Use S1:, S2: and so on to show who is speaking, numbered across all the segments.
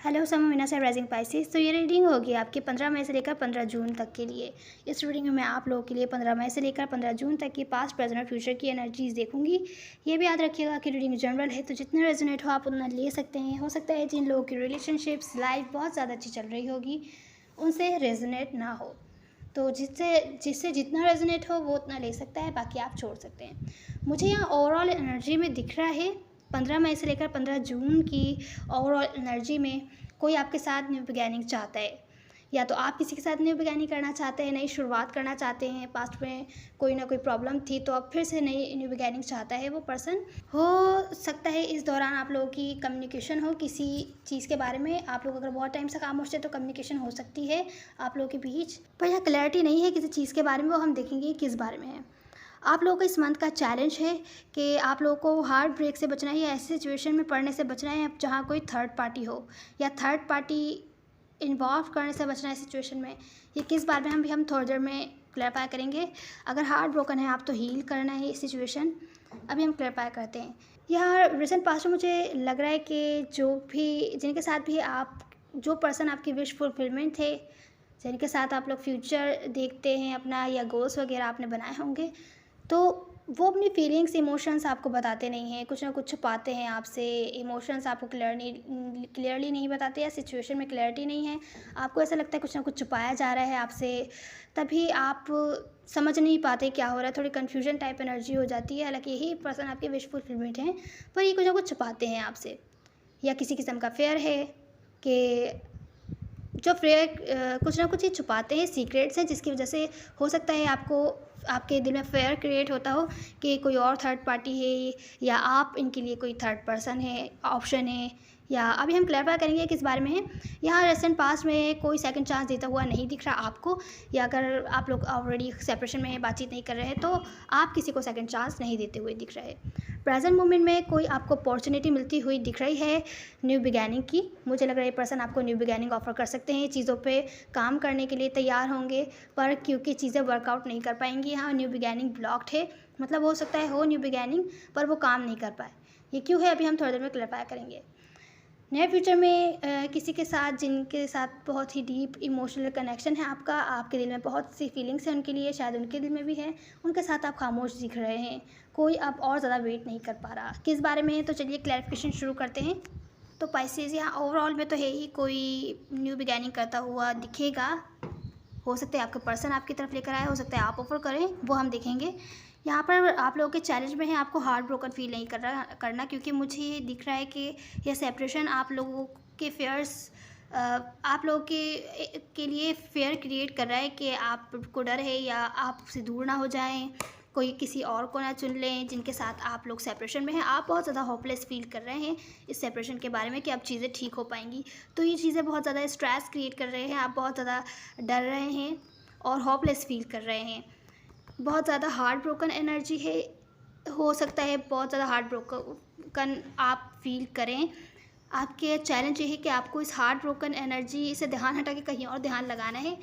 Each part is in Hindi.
S1: हेलो समूना से राइजिंग पाइसेस। तो ये रीडिंग होगी आपके 15 मई से लेकर 15 जून तक के लिए। इस रीडिंग में मैं आप लोगों के लिए 15 मई से लेकर 15 जून तक की पास्ट प्रेजेंट और फ्यूचर की एनर्जीज देखूंगी। ये भी याद रखिएगा कि रीडिंग जनरल है, तो जितना रेजोनेट हो आप उतना ले सकते हैं। हो सकता है जिन लोगों की रिलेशनशिप्स लाइफ बहुत ज़्यादा अच्छी चल रही होगी उनसे रेजोनेट ना हो, तो जिससे जिससे जितना रेजोनेट हो वो उतना ले सकता है, बाकी आप छोड़ सकते हैं। मुझे यहाँ ओवरऑल एनर्जी में दिख रहा है 15 मई से लेकर 15 जून की ओवरऑल एनर्जी में कोई आपके साथ न्यू बिगैनिंग चाहता है, या तो आप किसी के साथ न्यू बिगैनिंग करना चाहते हैं, नई शुरुआत करना चाहते हैं। पास्ट में कोई ना कोई प्रॉब्लम थी तो अब फिर से नई न्यू बिगैनिंग चाहता है वो पर्सन। हो सकता है इस दौरान आप लोगों की कम्युनिकेशन हो किसी चीज़ के बारे में। आप लोग अगर बहुत टाइम से खामोश थे तो कम्युनिकेशन हो सकती है आप लोगों के बीच, पर यहाँ क्लैरिटी नहीं है किसी चीज़ के बारे में। वो हम देखेंगे किस बारे में है। आप लोगों का इस मंथ का चैलेंज है कि आप लोगों को हार्ट ब्रेक से बचना है या ऐसी सिचुएशन में पड़ने से बचना है जहाँ कोई थर्ड पार्टी हो, या थर्ड पार्टी इन्वॉल्व करने से बचना है सिचुएशन में। ये किस बारे में हम थोड़ी देर में क्लैरिफाई करेंगे। अगर हार्ट ब्रोकन है आप तो हील करना है ये सिचुएशन, अभी हम क्लैरिफाई करते हैं। यहाँ रिसेंट पास्ट में मुझे लग रहा है कि जो भी जिनके साथ भी आप जो पर्सन आपकी विश फुलफिलमेंट थे, जिनके साथ आप लोग फ्यूचर देखते हैं अपना या गोल्स वगैरह आपने बनाए होंगे, तो वो अपनी फीलिंग्स इमोशंस आपको बताते नहीं हैं, कुछ ना कुछ छुपाते हैं आपसे। इमोशंस आपको क्लियरली नहीं बताते, या सिचुएशन में क्लैरिटी नहीं है, आपको ऐसा लगता है कुछ ना कुछ छुपाया जा रहा है आपसे, तभी आप समझ नहीं पाते क्या हो रहा है। थोड़ी कन्फ्यूजन टाइप एनर्जी हो जाती है। हालांकि यही पर्सन आपके विश फुलफिलमेंट हैं, पर ये कुछ ना कुछ छुपाते हैं आपसे, या किसी किस्म का फेयर है कि जो फेयर कुछ ना कुछ ये छुपाते हैं, सीक्रेट्स हैं, जिसकी वजह से हो सकता है आपको आपके दिल में फेयर क्रिएट होता हो कि कोई और थर्ड पार्टी है, या आप इनके लिए कोई थर्ड पर्सन है, ऑप्शन है। या अभी हम क्लैरिफाई करेंगे किस बारे में है। यहाँ रेसेंट पास्ट में कोई सेकंड चांस देता हुआ नहीं दिख रहा आपको, या अगर आप लोग ऑलरेडी सेपरेशन में बातचीत नहीं कर रहे हैं तो आप किसी को सेकंड चांस नहीं देते हुए दिख रहे हैं। प्रेजेंट मोमेंट में कोई आपको अपॉर्चुनिटी मिलती हुई दिख रही है न्यू बिगैनिंग की। मुझे लग रहा है ये पर्सन आपको न्यू बिगैनिंग ऑफर कर सकते हैं, चीज़ों पे काम करने के लिए तैयार होंगे, पर क्योंकि चीज़ें वर्कआउट नहीं कर पाएंगी, यहाँ न्यू बिगैनिंग ब्लॉक्ड है। मतलब हो सकता है हो न्यू बिगैनिंग पर वो काम नहीं कर पाए। ये क्यों है अभी हम थोड़ी देर में क्लैरिफाई करेंगे। नए फ्यूचर में किसी के साथ जिनके साथ बहुत ही डीप इमोशनल कनेक्शन है आपका, आपके दिल में बहुत सी फीलिंग्स हैं उनके लिए, शायद उनके दिल में भी है, उनके साथ आप खामोश दिख रहे हैं। कोई अब और ज़्यादा वेट नहीं कर पा रहा किस बारे में है, तो चलिए क्लैरिफिकेशन शुरू करते हैं। तो पाइसेस यहाँ ओवरऑल में तो है ही कोई न्यू बिगैनिंग करता हुआ दिखेगा। हो सकता है आपके पर्सन आपकी तरफ लेकर आए, हो सकता है आप ऑफर करें, वो हम देखेंगे। यहाँ पर आप लोगों के चैलेंज में है आपको हार्ट ब्रोकन फील नहीं करना, क्योंकि मुझे ये दिख रहा है कि यह सेपरेशन आप लोगों के फेयर्स आप लोगों के लिए फेयर क्रिएट कर रहा है कि आपको डर है या आपसे दूर ना हो जाएं, कोई किसी और को ना चुन लें जिनके साथ आप लोग सेपरेशन में हैं। आप बहुत ज़्यादा होपलेस फील कर रहे हैं इस सेपरेशन के बारे में कि अब चीज़ें ठीक हो पाएंगी, तो ये चीज़ें बहुत ज़्यादा स्ट्रेस क्रिएट कर रहे हैं। आप बहुत ज़्यादा डर रहे हैं और होपलेस फील कर रहे हैं। बहुत ज़्यादा हार्ट ब्रोकन एनर्जी है, हो सकता है बहुत ज़्यादा हार्ट ब्रोकन आप फील करें। आपके चैलेंज ये है कि आपको इस हार्ट ब्रोकन एनर्जी से ध्यान हटा के कहीं और ध्यान लगाना है,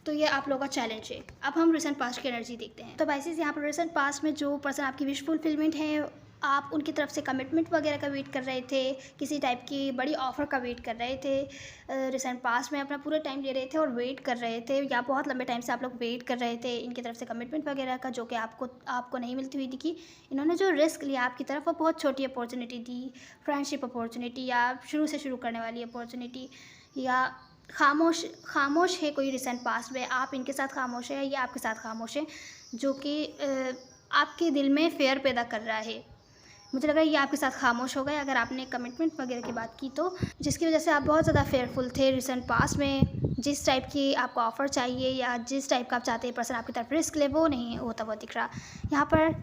S1: तो ये आप लोगों का चैलेंज है। अब हम रिसेंट पास्ट की एनर्जी देखते हैं। तो वाइसेस यहाँ पर रिसेंट पास्ट में जो पर्सन आपकी विश फुलफिलमेंट है, आप उनकी तरफ से कमिटमेंट वगैरह का वेट कर रहे थे, किसी टाइप की बड़ी ऑफ़र का वेट कर रहे थे। रिसेंट पास्ट में अपना पूरा टाइम ले रहे थे और वेट कर रहे थे, या बहुत लंबे टाइम से आप लोग वेट कर रहे थे इनकी तरफ से कमिटमेंट वगैरह का, जो कि आपको नहीं मिलती हुई दिखी। इन्होंने जो रिस्क लिया आपकी तरफ वो बहुत छोटी अपॉर्चुनिटी दी, फ्रेंडशिप अपॉर्चुनिटी या शुरू से शुरू करने वाली अपॉर्चुनिटी, या खामोश है कोई रिसेंट पास्ट में, आप इनके साथ खामोश है या आपके साथ खामोश है, जो कि आपके दिल में फेयर पैदा कर रहा है। मुझे लग रहा है ये आपके साथ खामोश हो गए अगर आपने कमिटमेंट वगैरह की बात की तो, जिसकी वजह से आप बहुत ज़्यादा फेयरफुल थे रिसेंट पास्ट में। जिस टाइप की आपको ऑफ़र चाहिए या जिस टाइप का आप चाहते हैं पर्सन आपकी तरफ रिस्क ले, वो नहीं होता हुआ दिख रहा। यहाँ पर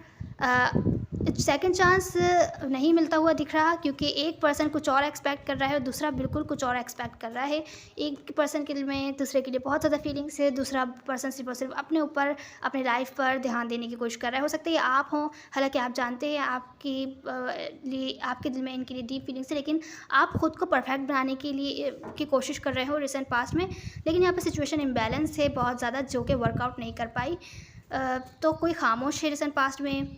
S1: सेकंड चांस नहीं मिलता हुआ दिख रहा, क्योंकि एक पर्सन कुछ और एक्सपेक्ट कर रहा है और दूसरा बिल्कुल कुछ और एक्सपेक्ट कर रहा है। एक पर्सन के दिल में दूसरे के लिए बहुत ज़्यादा फीलिंग्स है, दूसरा पर्सन सिर्फ और सिर्फ अपने ऊपर अपनी लाइफ पर ध्यान देने की कोशिश कर रहा है। हो सकता है ये आप हों, हालांकि आप जानते हैं आपके दिल में इनके लिए डीप फीलिंग्स है, लेकिन आप ख़ुद को परफेक्ट बनाने के लिए की कोशिश कर रहे हो रिसेंट पास्ट में। लेकिन यहाँ पर सिचुएशन इम्बैलेंस है बहुत ज़्यादा, जो कि वर्कआउट नहीं कर पाई। तो कोई खामोश है रिसेंट पास्ट में,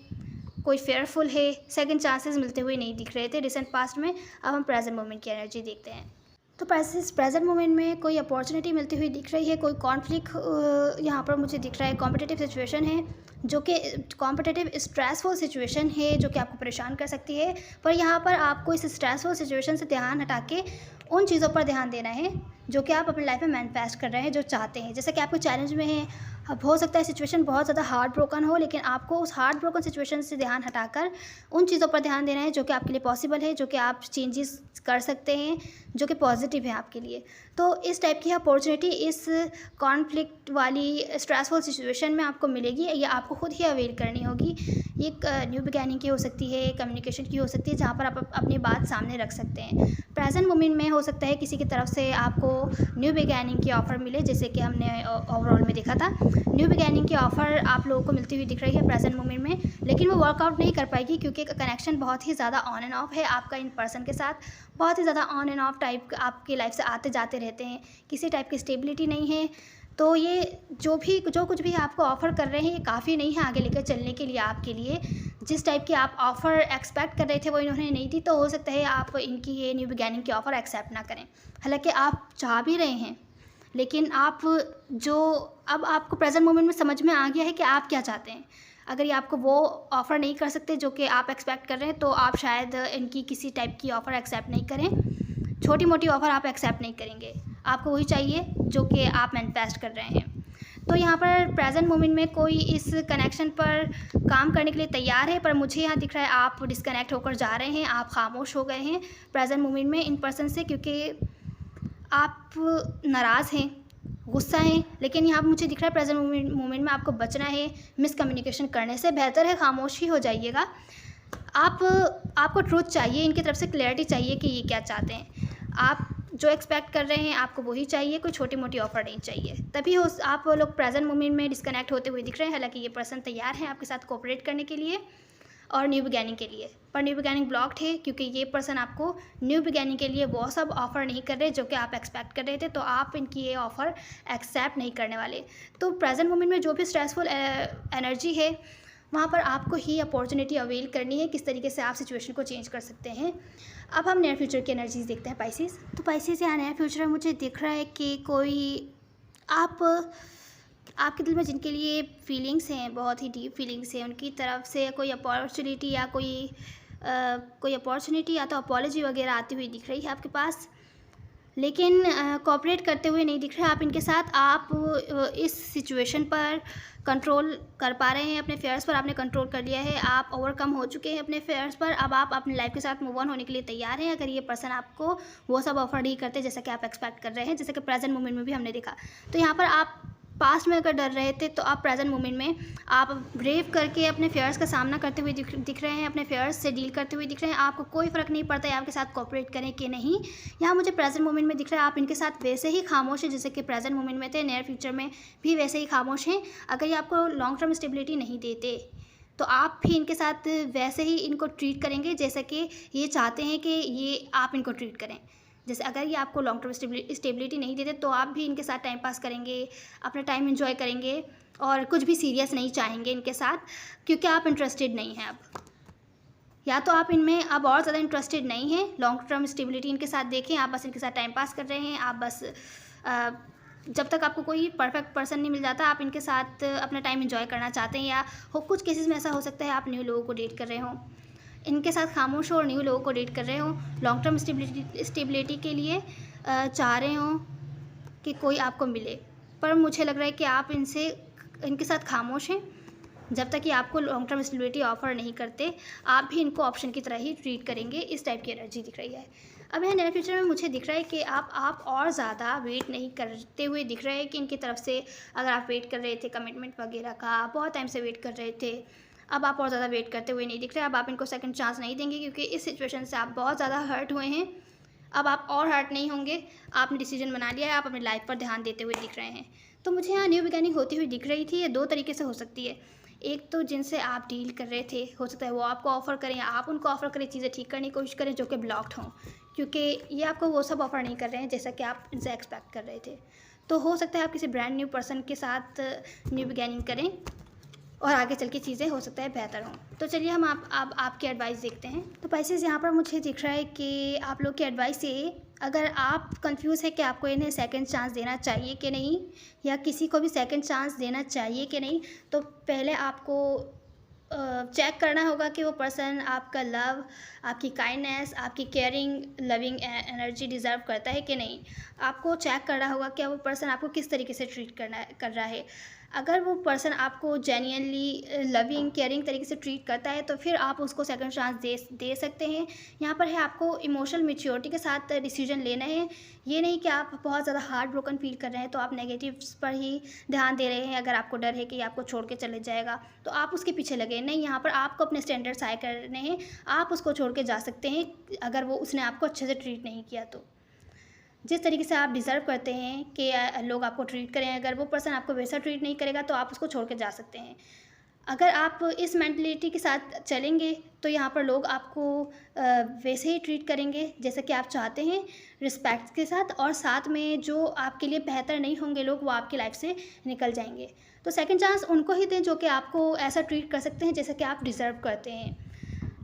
S1: कोई फेयरफुल है, सेकंड चांसेस मिलते हुए नहीं दिख रहे थे रिसेंट पास्ट में। अब हम प्रेजेंट मोमेंट की एनर्जी देखते हैं। तो पैसेस प्रेजेंट मोमेंट में कोई अपॉर्चुनिटी मिलती हुई दिख रही है, कोई कॉन्फ्लिक्ट यहाँ पर मुझे दिख रहा है, कॉम्पिटिटिव सिचुएशन है जो कि कॉम्पिटिटिव स्ट्रेसफुल सिचुएशन है जो कि आपको परेशान कर सकती है। पर यहाँ पर आपको इस स्ट्रेसफुल सिचुएशन से ध्यान हटा के उन चीज़ों पर ध्यान देना है जो कि आप अपनी लाइफ में मैनिफेस्ट कर रहे हैं, जो चाहते हैं। जैसे कि आपको चैलेंज में है, अब हो सकता है सिचुएशन बहुत ज़्यादा हार्ट ब्रोकन हो, लेकिन आपको उस हार्ट ब्रोकन सिचुएशन से ध्यान हटाकर उन चीज़ों पर ध्यान देना है जो कि आपके लिए पॉसिबल है, जो कि आप चेंजेस कर सकते हैं, जो कि पॉजिटिव है आपके लिए। तो इस टाइप की अपॉर्चुनिटी इस कॉन्फ्लिक्ट वाली स्ट्रेसफुल सिचुएशन में आपको मिलेगी, या आपको खुद ही अवेल करनी होगी। ये एक न्यू बिगैनिंग की हो सकती है, कम्युनिकेशन की हो सकती है, जहाँ पर आप अपनी बात सामने रख सकते हैं। प्रेजेंट मोमेंट में हो सकता है किसी की तरफ से आपको न्यू बिगैनिंग की ऑफ़र मिले, जैसे कि हमने ओवरऑल में देखा था। न्यू बिगैनिंग की ऑफ़र आप लोगों को मिलती हुई दिख रही है प्रेजेंट मोमेंट में, लेकिन वो वर्कआउट नहीं कर पाएगी क्योंकि कनेक्शन बहुत ही ज़्यादा ऑन एंड ऑफ है आपका इन पर्सन के साथ। बहुत ही ज़्यादा ऑन एंड ऑफ टाइप आपकी लाइफ से आते जाते रहते हैं, किसी टाइप की स्टेबिलिटी नहीं है। तो ये जो कुछ भी आपको ऑफ़र कर रहे हैं, ये काफ़ी नहीं है आगे लेकर चलने के लिए आपके लिए। जिस टाइप की आप ऑफ़र एक्सपेक्ट कर रहे थे वो इन्होंने नहीं दी, तो हो सकता है आप इनकी ये न्यू बिगैनिंग की ऑफ़र एक्सेप्ट ना करें। हालाँकि आप चाह भी रहे हैं, लेकिन आप जो अब आपको प्रेजेंट मोमेंट में समझ में आ गया है कि आप क्या चाहते हैं। अगर ये आपको वो ऑफ़र नहीं कर सकते जो कि आप एक्सपेक्ट कर रहे हैं, तो आप शायद इनकी किसी टाइप की ऑफ़र एक्सेप्ट नहीं करें। छोटी मोटी ऑफ़र आप एक्सेप्ट नहीं करेंगे, आपको वही चाहिए जो कि आप मैनिफेस्ट कर रहे हैं। तो यहाँ पर प्रेजेंट मोमेंट में कोई इस कनेक्शन पर काम करने के लिए तैयार है, पर मुझे यहाँ दिख रहा है आप डिस्कनेक्ट होकर जा रहे हैं, आप खामोश हो गए हैं प्रेजेंट मोमेंट में इन पर्सन से, क्योंकि आप नाराज़ हैं, गुस्सा हैं। लेकिन यहाँ मुझे दिख रहा है प्रेजेंट मोमेंट में आपको बचना है मिसकम्युनिकेशन करने से। बेहतर है खामोश ही हो जाइएगा। आपको ट्रूथ चाहिए, इनकी तरफ से क्लैरिटी चाहिए कि ये क्या चाहते हैं। आप जो एक्सपेक्ट कर रहे हैं आपको वही चाहिए, कोई छोटी मोटी ऑफ़र नहीं चाहिए। तभी हो आप लोग प्रेजेंट मोमेंट में डिस्कनेक्ट होते हुए दिख रहे हैं। हालांकि ये पर्सन तैयार है आपके साथ कोऑपरेट करने के लिए और न्यू बिगैनिंग के लिए, पर न्यू बिगैनिंग ब्लॉक्ड है क्योंकि ये पर्सन आपको न्यू बिगैनिंग के लिए वो सब ऑफ़र नहीं कर रहे जो कि आप एक्सपेक्ट कर रहे थे, तो आप इनकी ये ऑफ़र एक्सेप्ट नहीं करने वाले। तो प्रेजेंट मोमेंट में जो भी स्ट्रेसफुल एनर्जी है, वहाँ पर आपको ही अपॉर्चुनिटी अवेल करनी है किस तरीके से आप सिचुएशन को चेंज कर सकते हैं। अब हम नियर फ्यूचर की एनर्जीज़ देखते हैं पाइसेस। तो पाइसेस यहाँ नियर फ्यूचर में मुझे दिख रहा है कि कोई आपके दिल में जिनके लिए फीलिंग्स हैं, बहुत ही डीप फीलिंग्स हैं, उनकी तरफ से कोई अपॉर्चुनिटी या कोई अपॉर्चुनिटी या तो अपॉलॉजी वगैरह आती हुई दिख रही है आपके पास, लेकिन कोऑपरेट करते हुए नहीं दिख रहे आप इनके साथ। आप इस सिचुएशन पर कंट्रोल कर पा रहे हैं, अपने फेयर्स पर आपने कंट्रोल कर लिया है, आप ओवरकम हो चुके हैं अपने फेयर्स पर। अब आप अपनी लाइफ के साथ मूव ऑन होने के लिए तैयार हैं अगर ये पर्सन आपको वो सब ऑफर नहीं करते जैसा कि आप एक्सपेक्ट कर रहे हैं, जैसे कि प्रेजेंट मोमेंट में भी हमने देखा। तो यहाँ पर आप पास्ट में अगर डर रहे थे, तो आप प्रेजेंट मोमेंट में आप ब्रेव करके अपने फेयर्स का सामना करते हुए दिख रहे हैं, अपने फेयर्स से डील करते हुए दिख रहे हैं। आपको कोई फ़र्क नहीं पड़ता है आपके साथ कोऑपरेट करें कि नहीं। यहाँ मुझे प्रेजेंट मोमेंट में दिख रहा है आप इनके साथ वैसे ही खामोश हैं जैसे कि प्रेजेंट मोमेंट में थे, नियर फ्यूचर में भी वैसे ही खामोश हैं। अगर ये आपको लॉन्ग टर्म स्टेबिलिटी नहीं देते, तो आप भी इनके साथ वैसे ही इनको ट्रीट करेंगे जैसे कि ये चाहते हैं कि ये आप इनको ट्रीट करें। जैसे अगर ये आपको लॉन्ग टर्म स्टेबिलिटी नहीं देते, तो आप भी इनके साथ टाइम पास करेंगे, अपना टाइम एंजॉय करेंगे और कुछ भी सीरियस नहीं चाहेंगे इनके साथ, क्योंकि आप इंटरेस्टेड नहीं हैं अब। या तो आप इनमें अब और ज़्यादा इंटरेस्टेड नहीं हैं, लॉन्ग टर्म स्टेबिलिटी इनके साथ देखें, आप बस इनके साथ टाइम पास कर रहे हैं। आप बस जब तक आपको कोई परफेक्ट पर्सन नहीं मिल जाता, आप इनके साथ अपना टाइम एंजॉय करना चाहते हैं। या कुछ केसेस में ऐसा हो सकता है आप न्यू लोगों को डेट कर रहे हों, इनके साथ खामोश हो और न्यू लोगों को डेट कर रहे हो, लॉन्ग टर्म स्टेबिलिटी के लिए चाह रहे हो कि कोई आपको मिले। पर मुझे लग रहा है कि आप इनके साथ खामोश हैं जब तक कि आपको लॉन्ग टर्म स्टेबिलिटी ऑफर नहीं करते। आप भी इनको ऑप्शन की तरह ही ट्रीट करेंगे, इस टाइप की एनर्जी दिख रही है। अब यहाँ नियर फ्यूचर में मुझे दिख रहा है कि आप और ज़्यादा वेट नहीं करते हुए दिख रहे हैं कि इनकी तरफ से अगर आप वेट कर रहे थे कमिटमेंट वगैरह का, बहुत टाइम से वेट कर रहे थे, अब आप और ज़्यादा वेट करते हुए नहीं दिख रहे। अब आप इनको सेकंड चांस नहीं देंगे क्योंकि इस सिचुएशन से आप बहुत ज़्यादा हर्ट हुए हैं। अब आप और हर्ट नहीं होंगे, आपने डिसीजन बना लिया है, आप अपनी लाइफ पर ध्यान देते हुए दिख रहे हैं। तो मुझे यहाँ न्यू बिगनिंग होती हुई दिख रही थी। ये दो तरीके से हो सकती है। एक तो जिनसे आप डील कर रहे थे, हो सकता है वो आपको ऑफ़र करें या आप उनको ऑफ़र करें, चीज़ें ठीक करने की कोशिश करें जो कि ब्लॉक्ड हों, क्योंकि ये आपको वो सब ऑफ़र नहीं कर रहे हैं जैसा कि आप इनसे एक्सपेक्ट कर रहे थे। तो हो सकता है आप किसी ब्रांड न्यू पर्सन के साथ न्यू बिगनिंग करें और आगे चल के चीज़ें हो सकता है बेहतर हों। तो चलिए हम आपकी एडवाइस देखते हैं। तो पाइसेस यहाँ पर मुझे दिख रहा है कि आप लोग की एडवाइस ये अगर आप कंफ्यूज है कि आपको इन्हें सेकंड चांस देना चाहिए कि नहीं, या किसी को भी सेकंड चांस देना चाहिए कि नहीं, तो पहले आपको चेक करना होगा कि वो पर्सन आपका लव, आपकी काइंडनेस, आपकी केयरिंग, लविंग एनर्जी डिज़र्व करता है कि नहीं। आपको चेक करना होगा कि वो पर्सन आपको किस तरीके से ट्रीट कर रहा है। अगर वो पर्सन आपको जेन्युइनली लविंग केयरिंग तरीके से ट्रीट करता है तो फिर आप उसको सेकंड चांस दे सकते हैं। यहाँ पर है आपको इमोशनल मैच्योरिटी के साथ डिसीजन लेना है। ये नहीं कि आप बहुत ज़्यादा हार्ट ब्रोकन फील कर रहे हैं तो आप नेगेटिव्स पर ही ध्यान दे रहे हैं। अगर आपको डर है कि आपको छोड़ के चले जाएगा तो आप उसके पीछे लगे नहीं। यहाँ पर आपको अपने स्टैंडर्ड्स हाई करने हैं। आप उसको छोड़ के जा सकते हैं अगर वो उसने आपको अच्छे से ट्रीट नहीं किया तो। जिस तरीके से आप डिज़र्व करते हैं कि लोग आपको ट्रीट करें, अगर वो पर्सन आपको वैसा ट्रीट नहीं करेगा तो आप उसको छोड़ के जा सकते हैं। अगर आप इस मेंटलिटी के साथ चलेंगे तो यहाँ पर लोग आपको वैसे ही ट्रीट करेंगे जैसा कि आप चाहते हैं, रिस्पेक्ट के साथ, और साथ में जो आपके लिए बेहतर नहीं होंगे लोग वो आपकी लाइफ से निकल जाएंगे। तो सेकंड चांस उनको ही दें जो कि आपको ऐसा ट्रीट कर सकते हैं जैसा कि आप डिज़र्व करते हैं।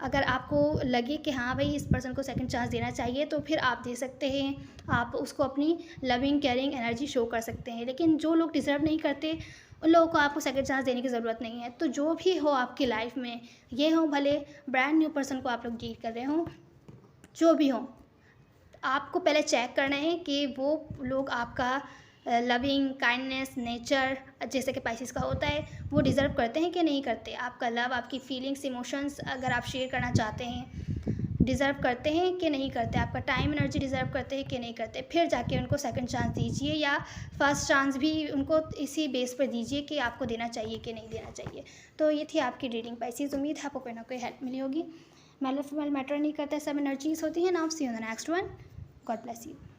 S1: अगर आपको लगे कि हाँ भाई इस पर्सन को सेकंड चांस देना चाहिए तो फिर आप दे सकते हैं। आप उसको अपनी लविंग केयरिंग एनर्जी शो कर सकते हैं। लेकिन जो लोग डिज़र्व नहीं करते उन लोगों को आपको सेकंड चांस देने की ज़रूरत नहीं है। तो जो भी हो आपकी लाइफ में, ये हो भले ब्रांड न्यू पर्सन को आप लोग डील कर रहे हो, जो भी हो, आपको पहले चेक करना है कि वो लोग आपका लविंग काइंडनेस नेचर जैसे कि स्पाइसेस का होता है वो डिज़र्व करते हैं कि नहीं करते। आपका लव, आपकी फीलिंग्स, इमोशंस अगर आप शेयर करना चाहते हैं, डिज़र्व करते हैं कि नहीं करते। आपका टाइम एनर्जी डिज़र्व करते हैं कि नहीं करते। फिर जाके उनको सेकंड चांस दीजिए, या फर्स्ट चांस भी उनको इसी बेस पर दीजिए कि आपको देना चाहिए कि नहीं देना चाहिए। तो ये थी आपकी रीडिंग स्पाइसेस। उम्मीद है आपको कोई ना कोई हेल्प मिली होगी। मेल और फीमेल मैटर नहीं करता, सब एनर्जीज होती हैं। Now see you in the next one. God bless you.